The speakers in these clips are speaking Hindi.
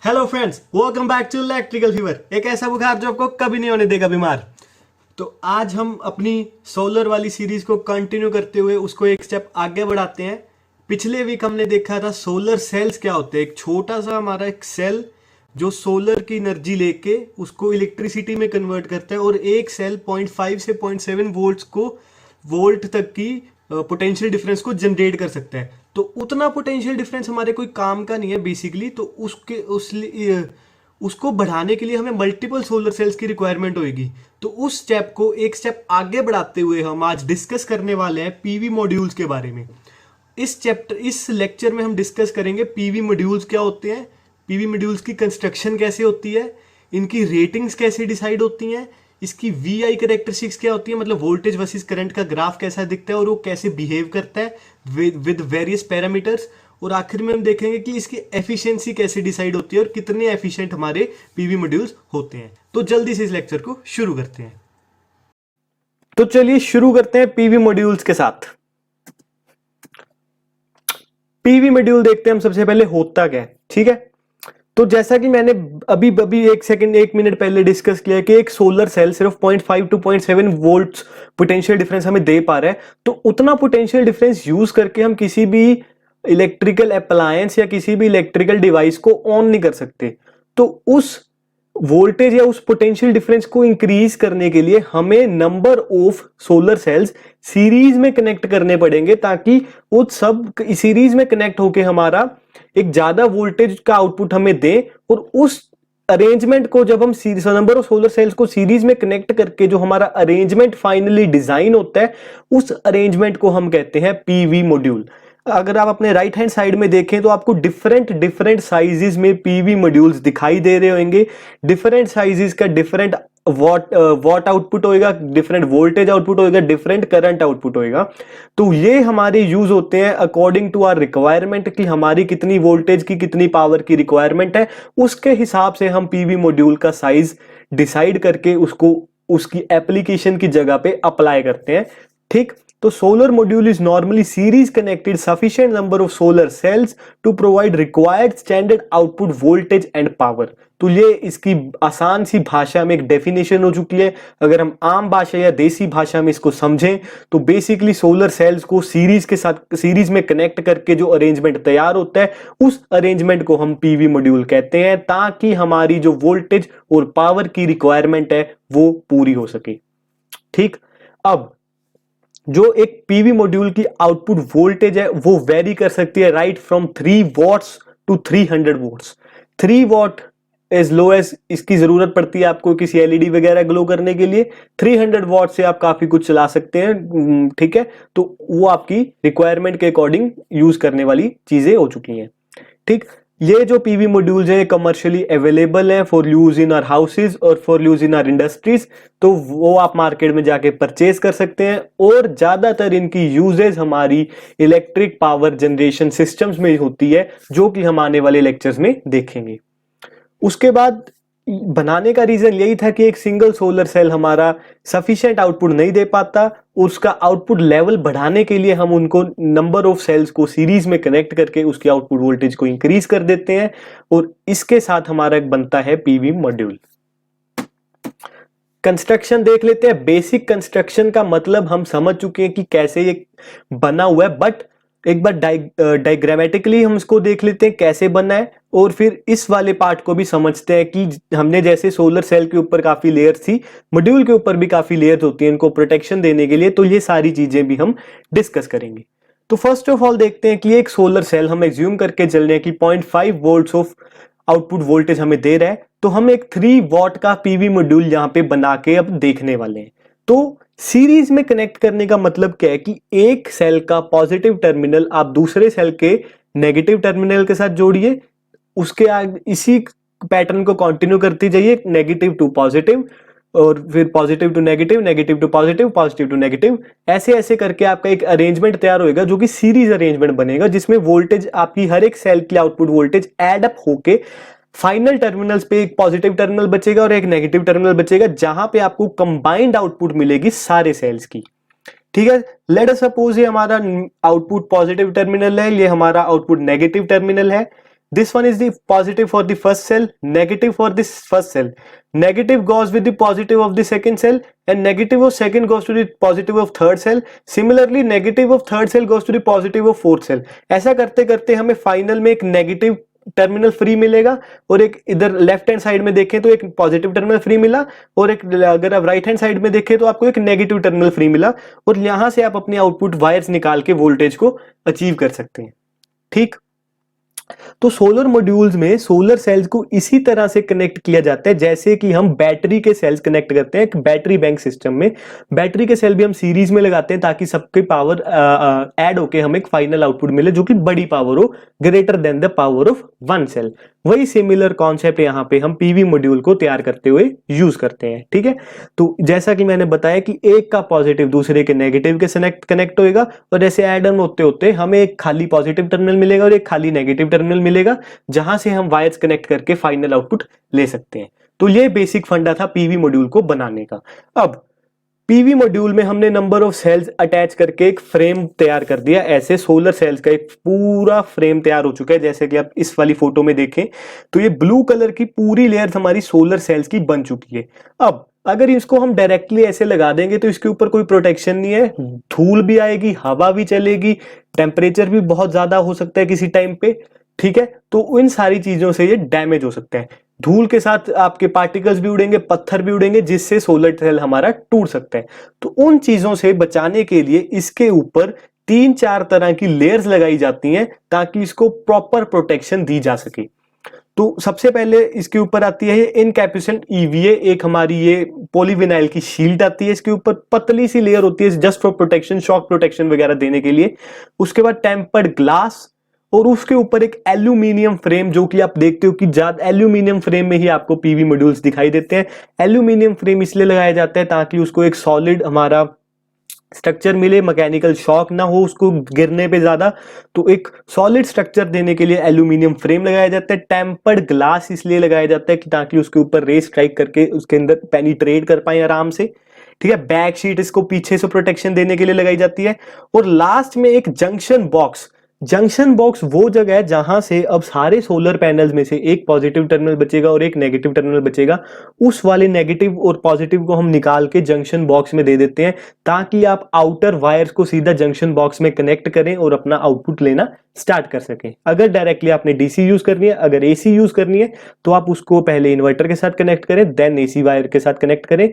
Hello friends, welcome back to electrical fever. एक ऐसा बुखार जो आपको कभी नहीं होने देगा बीमार। तो आज हम अपनी सोलर वाली सीरीज को कंटिन्यू करते हुए उसको एक स्टेप आगे बढ़ाते हैं। पिछले वीक हमने देखा था सोलर सेल्स क्या होते हैं। एक छोटा सा हमारा एक सेल जो सोलर की एनर्जी लेके उसको इलेक्ट्रिसिटी में कन्वर्ट करता है, और एक सेल 0.5 से 0.7 वोल्ट तक की पोटेंशियल डिफरेंस को जनरेट कर सकता है। तो उतना पोटेंशियल डिफरेंस हमारे कोई काम का नहीं है बेसिकली। तो उसको बढ़ाने के लिए हमें मल्टीपल सोलर सेल्स की रिक्वायरमेंट होगी। तो उस स्टेप को एक स्टेप आगे बढ़ाते हुए हम आज डिस्कस करने वाले हैं पीवी मॉड्यूल्स के बारे में। इस लेक्चर में हम डिस्कस करेंगे पीवी मॉड्यूल्स क्या होते हैं, पीवी मॉड्यूल्स की कंस्ट्रक्शन कैसे होती है, इनकी रेटिंग्स कैसे डिसाइड होती हैं, इसकी वीआई कैरेक्टरिस्टिक्स क्या होती है, मतलब वोल्टेज वर्सेस करंट का ग्राफ कैसा दिखता है और वो कैसे बिहेव करता है विद वेरियस पैरामीटर्स। और आखिर में हम देखेंगे कि इसकी एफिशिएंसी कैसे डिसाइड होती है और कितने एफिशिएंट हमारे पीवी मॉड्यूल्स होते हैं। तो जल्दी से इस लेक्चर को शुरू करते हैं। तो चलिए शुरू करते हैं पीवी मॉड्यूल्स के साथ। पीवी मॉड्यूल देखते हैं हम सबसे पहले होता क्या है, ठीक है। तो जैसा कि मैंने अभी एक मिनट पहले डिस्कस किया कि एक सोलर सेल सिर्फ 0.5 टू 0.7 वोल्ट्स पोटेंशियल डिफरेंस हमें दे पा रहा है। तो उतना पोटेंशियल डिफरेंस यूज करके हम किसी भी इलेक्ट्रिकल अप्लायंस या किसी भी इलेक्ट्रिकल डिवाइस को ऑन नहीं कर सकते। तो उस वोल्टेज या उस पोटेंशियल डिफरेंस को इंक्रीज करने के लिए हमें number of solar sales series में कनेक्ट करने पड़ेंगे, ताकि वो सब सीरीज में कनेक्ट होके हमारा एक ज्यादा वोल्टेज का आउटपुट हमें दे। और उस अरेंजमेंट को जब हम नंबर ऑफ सोलर सेल्स को सीरीज में कनेक्ट करके जो हमारा अरेंजमेंट फाइनली डिजाइन होता है, उस अरेंजमेंट को हम कहते हैं पीवी मॉड्यूल। अगर आप अपने राइट हैंड साइड में देखें तो आपको डिफरेंट साइजेस में पीवी मॉड्यूल्स दिखाई दे रहे होंगे। डिफरेंट साइजेस का डिफरेंट वॉट आउटपुट होएगा, डिफरेंट वोल्टेज आउटपुट होएगा, डिफरेंट करंट आउटपुट होएगा। तो ये हमारे यूज होते हैं अकॉर्डिंग टू आवर रिक्वायरमेंट, कि हमारी कितनी वोल्टेज की कितनी पावर की रिक्वायरमेंट है, उसके हिसाब से हम पीवी मॉड्यूल का साइज डिसाइड करके उसको उसकी एप्लीकेशन की जगह पे अप्लाई करते हैं, ठीक। तो solar module is normally series connected sufficient number of solar cells to provide required standard output voltage and power. तो ये इसकी आसान सी भाषा में एक डेफिनेशन हो चुकी है। अगर हम आम भाषा या देसी भाषा में इसको समझें तो बेसिकली सोलर सेल्स को सीरीज में कनेक्ट करके जो अरेंजमेंट तैयार होता है, उस अरेंजमेंट को हम पीवी मॉड्यूल कहते हैं, ताकि हमारी जो वोल्टेज और पावर की रिक्वायरमेंट है वो पूरी हो सके, ठीक। अब जो एक पीवी मॉड्यूल की आउटपुट वोल्टेज है वो वेरी कर सकती है right from 3 watts to 300 watts. 3 watt as low as इसकी जरूरत पड़ती है आपको किसी एलईडी वगैरह ग्लो करने के लिए। 300 वॉट से आप काफी कुछ चला सकते हैं, ठीक है। तो वो आपकी रिक्वायरमेंट के अकॉर्डिंग यूज करने वाली चीजें हो चुकी हैं, ठीक। ये जो पीवी मॉड्यूल्स है कमर्शियली अवेलेबल है for use in our houses और for use in our industries. तो वो आप मार्केट में जाके परचेज कर सकते हैं, और ज्यादातर इनकी यूजेज हमारी इलेक्ट्रिक पावर जनरेशन सिस्टम्स में होती है, जो कि हम आने वाले लेक्चर्स में देखेंगे। उसके बाद बनाने का रीजन यही था कि एक सिंगल सोलर सेल हमारा सफिशिएंट आउटपुट नहीं दे पाता। उसका आउटपुट लेवल बढ़ाने के लिए हम उनको नंबर ऑफ सेल्स को सीरीज में कनेक्ट करके उसकी आउटपुट वोल्टेज को इंक्रीज कर देते हैं, और इसके साथ हमारा एक बनता है पीवी मॉड्यूल। कंस्ट्रक्शन देख लेते हैं। बेसिक कंस्ट्रक्शन का मतलब हम समझ चुके हैं कि कैसे ये बना हुआ है, बट एक बार डायग्रामेटिकली हम इसको देख लेते हैं कैसे बना है, और फिर इस वाले पार्ट को भी समझते हैं कि हमने जैसे सोलर सेल के ऊपर काफी लेयर्स थी, मॉड्यूल के ऊपर भी काफी लेयर्स होती हैं इनको प्रोटेक्शन देने के लिए। तो ये सारी चीजें भी हम डिस्कस करेंगे। तो फर्स्ट ऑफ ऑल देखते हैं कि एक सोलर सेल हम एज्यूम करके चल रहे हैं कि 0.5 वोल्ट्स ऑफ आउटपुट वोल्टेज हमें दे रहा है। तो हम एक 3 वॉट का पीवी मॉड्यूल यहां पे बना के अब देखने वाले हैं। तो सीरीज में कनेक्ट करने का मतलब क्या है कि एक सेल का पॉजिटिव टर्मिनल आप दूसरे सेल के नेगेटिव टर्मिनल के साथ जोड़िए, उसके आगे इसी पैटर्न को कंटिन्यू करती जाइए, नेगेटिव टू पॉजिटिव, और फिर positive to negative, negative to positive, positive to negative, ऐसे ऐसे करके आपका एक अरेंजमेंट तैयार होगा, जो कि सीरीज अरेंजमेंट बनेगा, जिसमें वोल्टेज आपकी हर एक सेल की आउटपुट वोल्टेज एड अप होके फाइनल टर्मिनल्स पे एक पॉजिटिव टर्मिनल बचेगा और एक नेगेटिव टर्मिनल बचेगा, जहां पे आपको कंबाइंड आउटपुट मिलेगी सारे सेल्स की, ठीक है। लेट अस सपोज ये हमारा आउटपुट पॉजिटिव टर्मिनल है, ये हमारा आउटपुट नेगेटिव टर्मिनल है। This one is the positive for the first cell, negative for this first cell. Negative goes with the positive of the second cell, and negative of second goes to the positive of third cell. Similarly, negative of third cell goes to the positive of fourth cell. ऐसा करते करते हमें फाइनल में एक नेगेटिव टर्मिनल फ्री मिलेगा, और एक इधर लेफ्ट हैंड साइड में देखें तो एक पॉजिटिव टर्मिनल फ्री मिला, और एक अगर आप राइट हैंड साइड में देखें तो आपको एक नेगेटिव टर्मिनल फ्री मिला, और यहां से आप अपने आउटपुट वायर्स निकाल के वोल्टेज को अचीव कर सकते हैं। ठीक, तो सोलर मॉड्यूल्स में सोलर सेल्स को इसी तरह से कनेक्ट किया जाता है जैसे कि हम बैटरी के सेल्स कनेक्ट करते हैं एक बैटरी बैंक सिस्टम में। बैटरी के सेल भी हम सीरीज में लगाते हैं ताकि सबके पावर ऐड होके हमें एक फाइनल आउटपुट मिले जो कि बड़ी पावर हो, greater than the power of one cell. वही सिमिलर कॉन्सेप्ट यहाँ पे हम पीवी मॉड्यूल को तैयार करते हुए यूज करते हैं। ठीक है, तो जैसा कि मैंने बताया कि एक का पॉजिटिव दूसरे के नेगेटिव के कनेक्ट होएगा, और जैसे ऐड ऑन होते होते हमें एक खाली पॉजिटिव टर्मिनल मिलेगा और एक खाली नेगेटिव टर्मिनल मिलेगा, जहां से हम वायर्स कनेक्ट करके फाइनल आउटपुट ले सकते हैं। तो ये बेसिक फंडा था पीवी मॉड्यूल को बनाने का। अब पीवी मॉड्यूल में हमने नंबर ऑफ सेल्स अटैच करके एक फ्रेम तैयार कर दिया। ऐसे सोलर सेल्स का एक पूरा फ्रेम तैयार हो चुका है। जैसे कि आप इस वाली फोटो में देखें तो ये ब्लू कलर की पूरी लेयर हमारी सोलर सेल्स की बन चुकी है। अब अगर इसको हम डायरेक्टली ऐसे लगा देंगे तो इसके ऊपर कोई प्रोटेक्शन नहीं है, धूल भी आएगी, हवा भी चलेगी, टेम्परेचर भी बहुत ज्यादा हो सकता है किसी टाइम पे। ठीक है, तो इन सारी चीजों से ये डैमेज हो सकता है। धूल के साथ आपके पार्टिकल्स भी उड़ेंगे, पत्थर भी उड़ेंगे, जिससे सोलर सेल हमारा टूट सकता है। तो उन चीजों से बचाने के लिए इसके ऊपर 3-4 तरह की लेयर्स लगाई जाती हैं ताकि इसको प्रॉपर प्रोटेक्शन दी जा सके। तो सबसे पहले इसके ऊपर आती है इनकैप्सुलेंट ईवीए, एक हमारी ये पॉलीविनाइल की शील्ड आती है। इसके ऊपर पतली सी लेयर होती है just for protection, shock protection वगैरह देने के लिए। उसके बाद टेम्पर्ड ग्लास, और उसके ऊपर एक एल्यूमिनियम फ्रेम, जो कि आप देखते हो कि ज्यादा एल्यूमिनियम फ्रेम में ही आपको पीवी मॉड्यूल्स दिखाई देते हैं। एल्यूमिनियम फ्रेम इसलिए लगाया जाता है ताकि उसको एक सॉलिड हमारा स्ट्रक्चर मिले, मैकेनिकल शॉक ना हो उसको गिरने पे ज्यादा। तो एक सॉलिड स्ट्रक्चर देने के लिए एल्यूमिनियम फ्रेम लगाया जाता है। टेम्पर्ड ग्लास इसलिए लगाया जाता है कि ताकि उसके ऊपर रे स्ट्राइक करके उसके अंदर पेनिट्रेट कर पाए आराम से। ठीक है, बैक शीट इसको पीछे से प्रोटेक्शन देने के लिए लगाई जाती है। और लास्ट में एक जंक्शन बॉक्स। जंक्शन बॉक्स वो जगह है जहां से अब सारे सोलर पैनल्स में से एक पॉजिटिव टर्मिनल बचेगा और एक नेगेटिव टर्मिनल बचेगा। उस वाले नेगेटिव और पॉजिटिव को हम निकाल के जंक्शन बॉक्स में दे देते हैं ताकि आप आउटर वायर्स को सीधा जंक्शन बॉक्स में कनेक्ट करें और अपना आउटपुट लेना स्टार्ट कर सकें। अगर डायरेक्टली आपने डीसी यूज करनी है, अगर एसी यूज करनी है तो आप उसको पहले इन्वर्टर के साथ कनेक्ट करें, देन एसी वायर के साथ कनेक्ट करें।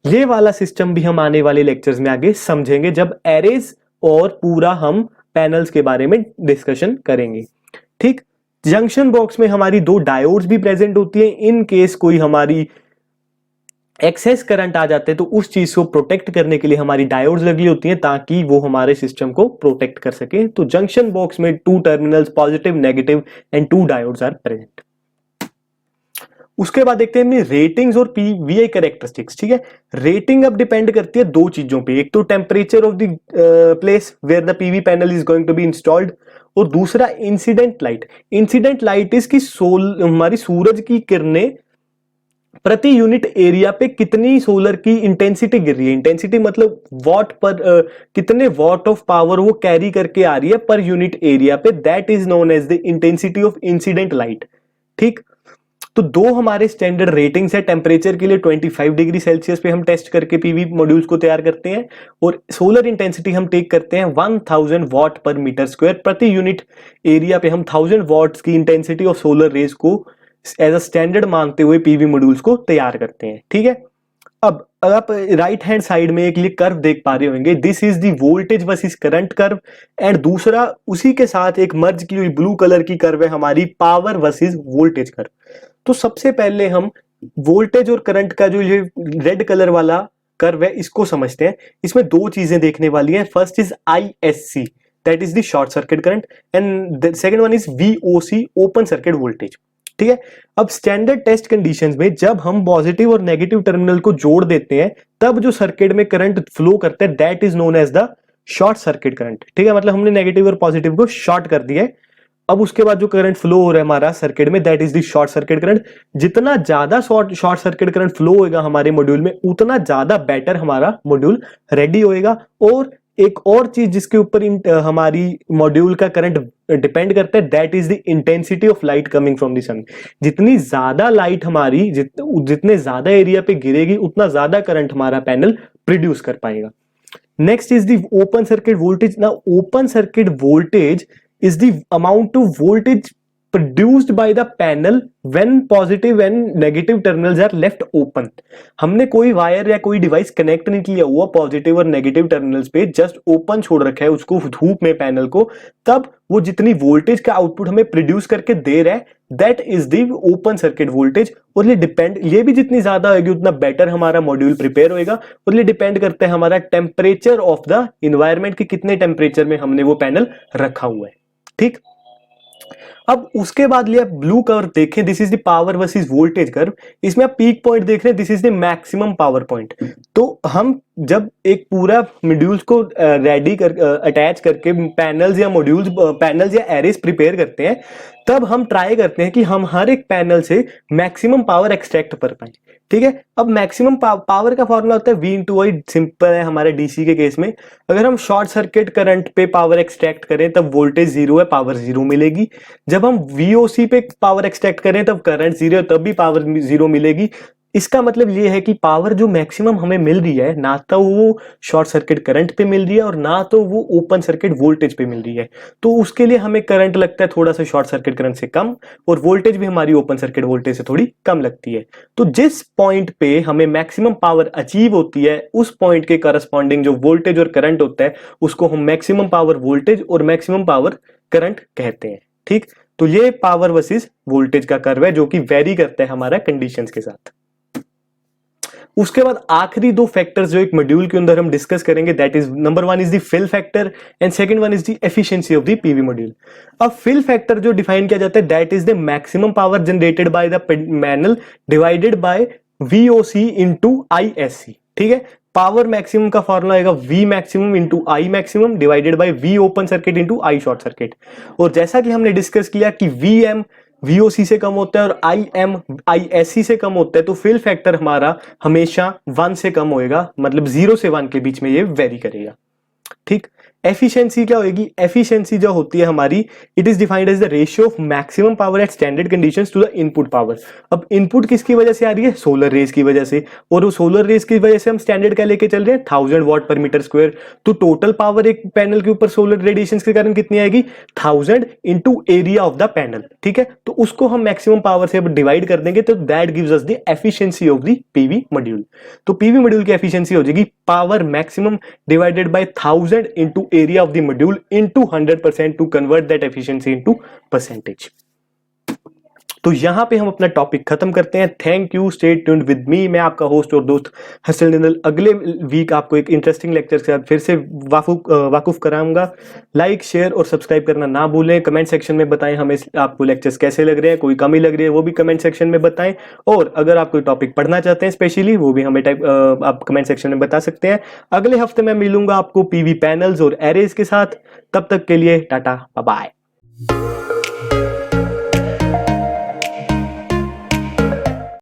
ये वाला सिस्टम भी हम आने वाले लेक्चर्स में आगे समझेंगे जब एरेज और पूरा हम पैनल्स के बारे में डिस्कशन करेंगे। ठीक, जंक्शन बॉक्स में हमारी 2 डायोड्स भी प्रेजेंट होती है। इन केस कोई हमारी एक्सेस करंट आ जाते हैं तो उस चीज को प्रोटेक्ट करने के लिए हमारी डायोड्स लगी होती हैं ताकि वो हमारे सिस्टम को प्रोटेक्ट कर सके। तो जंक्शन बॉक्स में 2 terminals, positive, negative and 2 diodes are present. उसके बाद देखते हैं रेटिंग्स और पीवीआई कैरेक्टरिस्टिक्स। ठीक है, रेटिंग अब डिपेंड करती है 2 चीजों पे, एक तो temperature of the place where the PV panel is going to be installed, और दूसरा incident light. Incident light is की हमारी सूरज की किरणें प्रति यूनिट एरिया पे कितनी सोलर की इंटेंसिटी गिर रही है। इंटेंसिटी मतलब वॉट पर कितने वॉट ऑफ पावर वो कैरी करके आ रही है पर यूनिट एरिया पे, that is known as the intensity of incident light. ठीक, तो 2 हमारे स्टैंडर्ड रेटिंग्स है। टेम्परेचर के लिए 25 डिग्री सेल्सियस पे हम टेस्ट करके पीवी मॉड्यूल्स को तैयार करते हैं, और सोलर इंटेंसिटी हम टेक करते हैं 1000 वॉट पर मीटर स्क्वायर। प्रति यूनिट एरिया पे हम 1000 वॉट्स की इंटेंसिटी ऑफ सोलर रेज को एज अ स्टैंडर्ड मानते हुए पीवी मॉड्यूल्स को तैयार करते हैं। ठीक है, अब आप राइट हैंड साइड में एक ये कर्व देख पा रहे होंगे, this is the voltage versus current curve, and दूसरा उसी के साथ एक मर्ज की हुई ब्लू कलर की कर्व है हमारी पावर वर्सेस वोल्टेज कर्व। तो सबसे पहले हम वोल्टेज और करंट का जो ये रेड कलर वाला कर्व है इसको समझते हैं। इसमें 2 चीजें देखने वाली हैं। First is ISC, that is the short circuit current, and second one is VOC, open circuit voltage. ठीक है, अब स्टैंडर्ड टेस्ट कंडीशंस में जब हम पॉजिटिव और नेगेटिव टर्मिनल को जोड़ देते हैं तब जो सर्किट में करंट फ्लो करता है that is known as the short circuit current. ठीक है, मतलब हमने नेगेटिव और पॉजिटिव को शॉर्ट कर दिया है। अब उसके बाद जो करंट फ्लो हो रहा है हमारा सर्किट में that is the short circuit current. जितना ज्यादा शॉर्ट सर्किट करंट फ्लो होगा हमारे मॉड्यूल में उतना ज्यादा बेटर हमारा मॉड्यूल रेडी होएगा और एक और चीज जिसके ऊपर हमारी मॉड्यूल का करंट डिपेंड करता है, that is the intensity of light coming from the sun. जितनी ज्यादा लाइट हमारी जितने ज्यादा एरिया पे गिरेगी उतना ज्यादा करंट हमारा पैनल प्रोड्यूस कर पाएगा। Next is the open circuit voltage. ना open circuit voltage is the amount of voltage produced by the panel when positive and negative terminals are left open। हमने कोई वायर या कोई डिवाइस कनेक्ट नहीं किया हुआ पॉजिटिव और नेगेटिव टर्मिनल्स पे, जस्ट ओपन छोड़ रखा है उसको धूप में पैनल को, तब वो जितनी वोल्टेज का आउटपुट हमें प्रोड्यूस करके दे रहा है that is the open circuit voltage. और ये भी जितनी ज्यादा होगी उतना बेटर हमारा मॉड्यूल प्रिपेयर होएगा। और ये डिपेंड करता है हमारा टेम्परेचर ऑफ द इन्वायरमेंट की कितने टेम्परेचर में हमने वो पैनल रखा हुआ है। ठीक, अब उसके बाद लिया ब्लू कर्व देखें, this is the power versus voltage curve. इसमें आप पीक पॉइंट देख रहे हैं, this is the maximum power point. तो हम जब एक पूरा मॉड्यूल्स को रेडी कर अटैच करके पैनल्स या एरेस प्रिपेयर करते हैं, तब हम ट्राई करते हैं कि हम हर एक पैनल से मैक्सिमम पावर एक्सट्रैक्ट कर पाए। ठीक है, अब मैक्सिमम पावर का फॉर्मूला होता है V इंटू आई, सिंपल है हमारे डीसी के केस में। अगर हम शॉर्ट सर्किट करंट पे पावर एक्सट्रैक्ट करें तब वोल्टेज जीरो है, पावर जीरो मिलेगी। जब हम VOC पे पावर एक्सट्रैक्ट करें तब करंट जीरो है, तब भी पावर जीरो मिलेगी। इसका मतलब ये है कि पावर जो मैक्सिमम हमें मिल रही है, ना तो वो शॉर्ट सर्किट करंट पे मिल रही है और ना तो वो ओपन सर्किट वोल्टेज पे मिल रही है। तो उसके लिए हमें करंट लगता है थोड़ा सा शॉर्ट सर्किट करंट से कम, और वोल्टेज भी हमारी ओपन सर्किट वोल्टेज से थोड़ी कम लगती है। तो जिस पॉइंट पे हमें मैक्सिमम पावर अचीव होती है, उस पॉइंट के करस्पॉन्डिंग जो वोल्टेज और करंट होता है उसको हम मैक्सिमम पावर वोल्टेज और मैक्सिमम पावर करंट कहते हैं। ठीक, तो ये पावर वर्सेस वोल्टेज का कर्व है जो कि वेरी करता है हमारा कंडीशंस के साथ। उसके बाद आखिरी दो फैक्टर्स जो एक मॉड्यूल के अंदर हम डिस्कस करेंगे, that is number one is the fill factor and second one is the efficiency of the PV module. अब फिल फैक्टर जो डिफाइन किया जाता है, that is the maximum power generated by the panel divided by VOC into ISC। ठीक है, पावर मैक्सिमम का फॉर्मूला आएगा V maximum into I maximum divided by V open circuit into I short circuit. और जैसा कि हमने डिस्कस किया कि VM VOC से कम होता है और IM ISC से कम होता है, तो फिल फैक्टर हमारा हमेशा 1 से कम होएगा, मतलब 0 से 1 के बीच में ये वेरी करेगा। ठीक, एफिशिएंसी क्या होगी? एफिशिएंसी जो होती है हमारी, it is defined as the ratio of maximum power at standard conditions to the input power. अब इनपुट किसकी वजह से आ रही है? सोलर रेज की वजह से, और वो सोलर रेज की वजह से हम स्टैंडर्ड क्या लेके चल रहे हैं? 1000 वॉट पर मीटर स्क्वायर। तो टोटल पावर एक पैनल के ऊपर सोलर रेडिएशन के कारण कितनी आएगी? 1000 into area of the panel. ठीक है, तो उसको हम मैक्सिमम पावर से डिवाइड कर देंगे, तो that gives us the efficiency of the PV module. तो पीवी मॉड्यूल की एफिशिएंसी हो जाएगी power maximum divided bye 1000 into area of the module into 100% to convert that efficiency into percentage। तो यहां पे हम अपना टॉपिक खत्म करते हैं। Thank you, stay tuned with me. मैं आपका होस्ट और दोस्त हर्षल निंदल अगले वीक आपको एक इंटरेस्टिंग लेक्चर के साथ फिर से वाकुफ कराऊंगा। लाइक, शेयर और सब्सक्राइब करना ना भूलें। कमेंट सेक्शन में बताएं हमें आपको लेक्चर्स कैसे लग रहे हैं, कोई कमी लग रही है वो भी कमेंट सेक्शन में बताएं। और अगर आप कोई टॉपिक पढ़ना चाहते हैं स्पेशली, वो भी हमें आप कमेंट सेक्शन में बता सकते हैं। अगले हफ्ते मैं मिलूंगा आपको पीवी पैनल्स और एरेज के साथ। तब तक के लिए टाटा, बाय बाय।